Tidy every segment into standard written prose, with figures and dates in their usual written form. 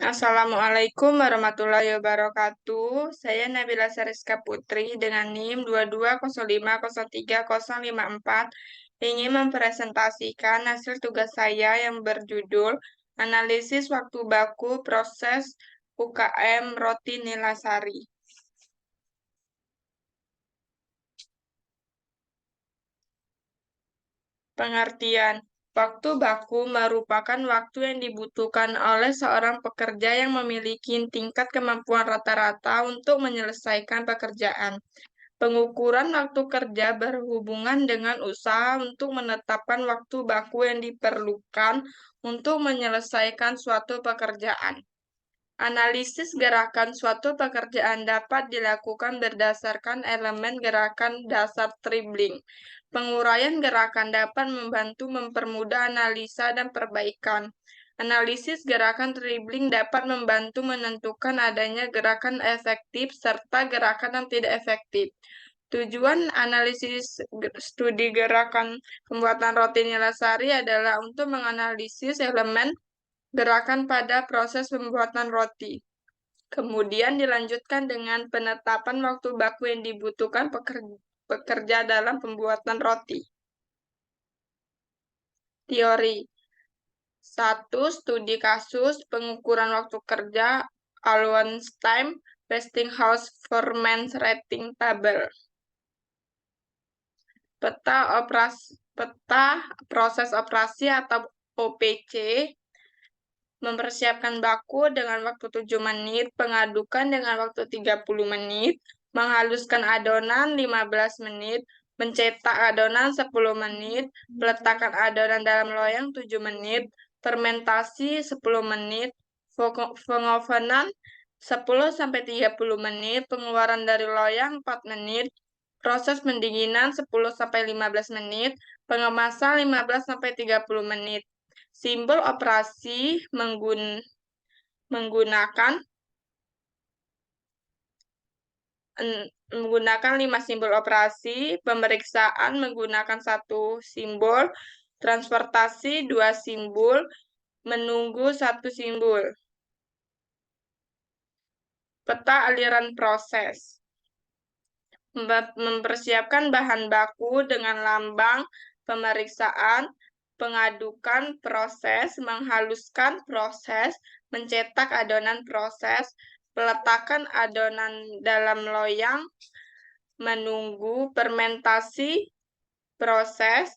Assalamualaikum warahmatullahi wabarakatuh. Saya Nabila Sariska Putri dengan NIM 220503054 ingin mempresentasikan hasil tugas saya yang berjudul Analisis Waktu Baku Proses UKM Roti Nilasari. Pengertian. Waktu baku merupakan waktu yang dibutuhkan oleh seorang pekerja yang memiliki tingkat kemampuan rata-rata untuk menyelesaikan pekerjaan. Pengukuran waktu kerja berhubungan dengan usaha untuk menetapkan waktu baku yang diperlukan untuk menyelesaikan suatu pekerjaan. Analisis gerakan suatu pekerjaan dapat dilakukan berdasarkan elemen gerakan dasar tribling. Penguraian gerakan dapat membantu mempermudah analisa dan perbaikan. Analisis gerakan tribling dapat membantu menentukan adanya gerakan efektif serta gerakan yang tidak efektif. Tujuan analisis studi gerakan pembuatan roti Nilasari adalah untuk menganalisis elemen gerakan pada proses pembuatan roti. Kemudian dilanjutkan dengan penetapan waktu baku yang dibutuhkan pekerja dalam pembuatan roti. Teori. 1. Studi kasus pengukuran waktu kerja allowance time Westinghouse Performance Rating Table. Peta proses operasi atau OPC mempersiapkan baku dengan waktu 7 menit, pengadukan dengan waktu 30 menit, menghaluskan adonan 15 menit, mencetak adonan 10 menit, peletakan adonan dalam loyang 7 menit, fermentasi 10 menit, pengovenan 10-30 menit, pengeluaran dari loyang 4 menit, proses pendinginan 10-15 menit, pengemasan 15-30 menit. Simbol operasi menggunakan 5 simbol operasi, pemeriksaan menggunakan 1 simbol, transportasi 2 simbol, menunggu 1 simbol. Peta aliran proses. Mempersiapkan bahan baku dengan lambang pemeriksaan, pengadukan proses, menghaluskan proses, mencetak adonan proses, peletakan adonan dalam loyang, menunggu fermentasi proses,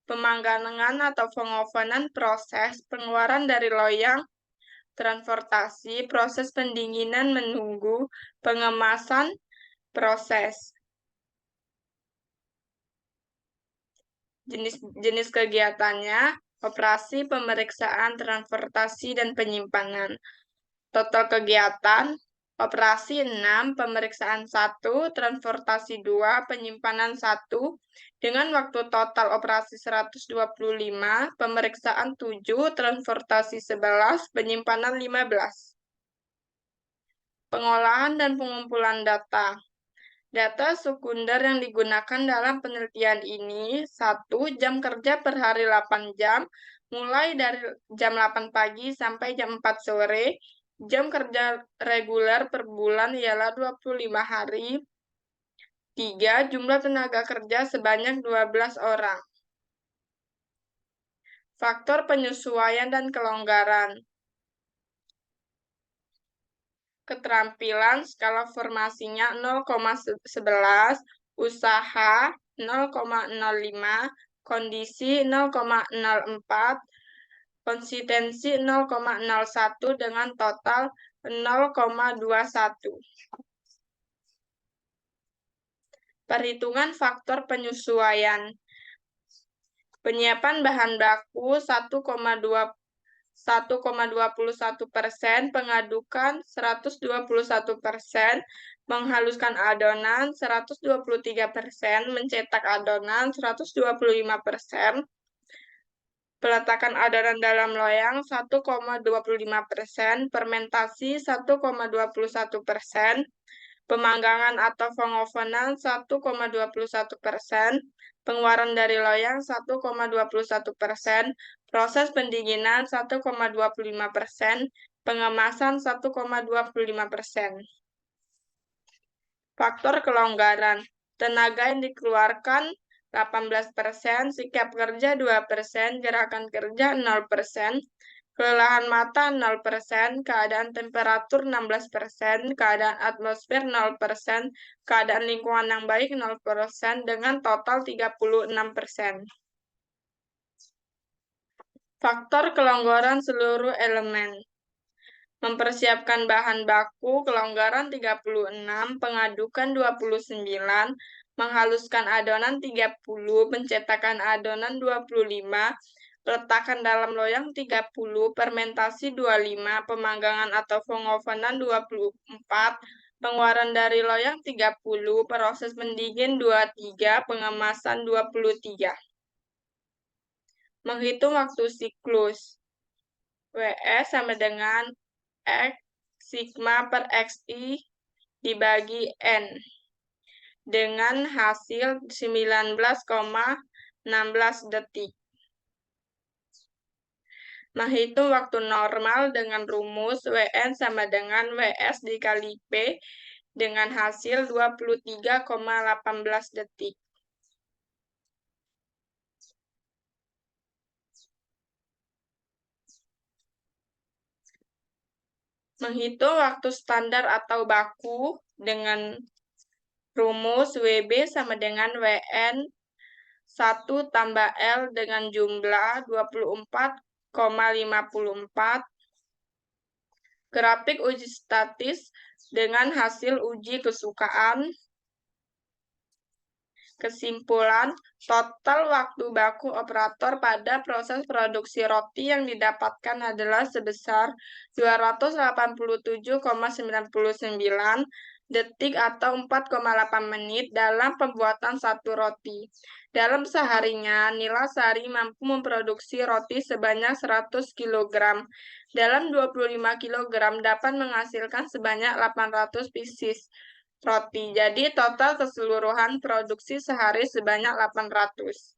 pemanggangan atau pengovenan proses, pengeluaran dari loyang, transportasi, proses pendinginan menunggu, pengemasan proses. Jenis kegiatannya, operasi, pemeriksaan, transportasi, dan penyimpanan. Total kegiatan, operasi 6, pemeriksaan 1, transportasi 2, penyimpanan 1, dengan waktu total operasi 125, pemeriksaan 7, transportasi 11, penyimpanan 15. Pengolahan dan pengumpulan data. Data sekunder yang digunakan dalam penelitian ini, 1. Jam kerja per hari 8 jam, mulai dari jam 8 pagi sampai jam 4 sore. Jam kerja reguler per bulan ialah 25 hari. 3. Jumlah tenaga kerja sebanyak 12 orang. Faktor penyesuaian dan kelonggaran. Keterampilan skala formasinya 0,11, usaha 0,05, kondisi 0,04, konsistensi 0,01 dengan total 0,21. Perhitungan faktor penyesuaian. Penyiapan bahan baku 1,21%, pengadukan 121%, menghaluskan adonan 123%, mencetak adonan 125%, peletakan adonan dalam loyang 1,25%, fermentasi 1,21%, pemanggangan atau pengovenan 1,21%, pengeluaran dari loyang 1,21%, proses pendinginan 1,25%, Pengemasan 1,25%. Faktor kelonggaran. Tenaga yang dikeluarkan 18%, sikap kerja 2%, gerakan kerja 0%, kelelahan mata 0%, keadaan temperatur 16%, keadaan atmosfer 0%, keadaan lingkungan yang baik 0%, dengan total 36%. Faktor kelonggaran seluruh elemen. Mempersiapkan bahan baku, kelonggaran 36, pengadukan 29, menghaluskan adonan 30, pencetakan adonan 25, peletakan dalam loyang 30, fermentasi 25, pemanggangan atau pengovenan 24, pengeluaran dari loyang 30, proses pendingin 23, pengemasan 23. Menghitung waktu siklus. WS sama dengan X sigma per XI dibagi N dengan hasil 19,16 detik. Menghitung waktu normal dengan rumus WN sama dengan WS dikali P dengan hasil 23,18 detik. Menghitung waktu standar atau baku dengan rumus WB sama dengan WN 1 tambah L dengan jumlah 24,54. Grafik uji statis dengan hasil uji kesukaan. Kesimpulan, total waktu baku operator pada proses produksi roti yang didapatkan adalah sebesar 287,99 detik atau 4,8 menit dalam pembuatan satu roti. Dalam seharinya, Nila Sari mampu memproduksi roti sebanyak 100 kg. Dalam 25 kg dapat menghasilkan sebanyak 800 pieces roti. Jadi total keseluruhan produksi sehari sebanyak 800.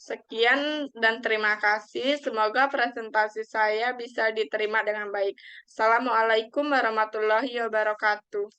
Sekian dan terima kasih. Semoga presentasi saya bisa diterima dengan baik. Assalamualaikum warahmatullahi wabarakatuh.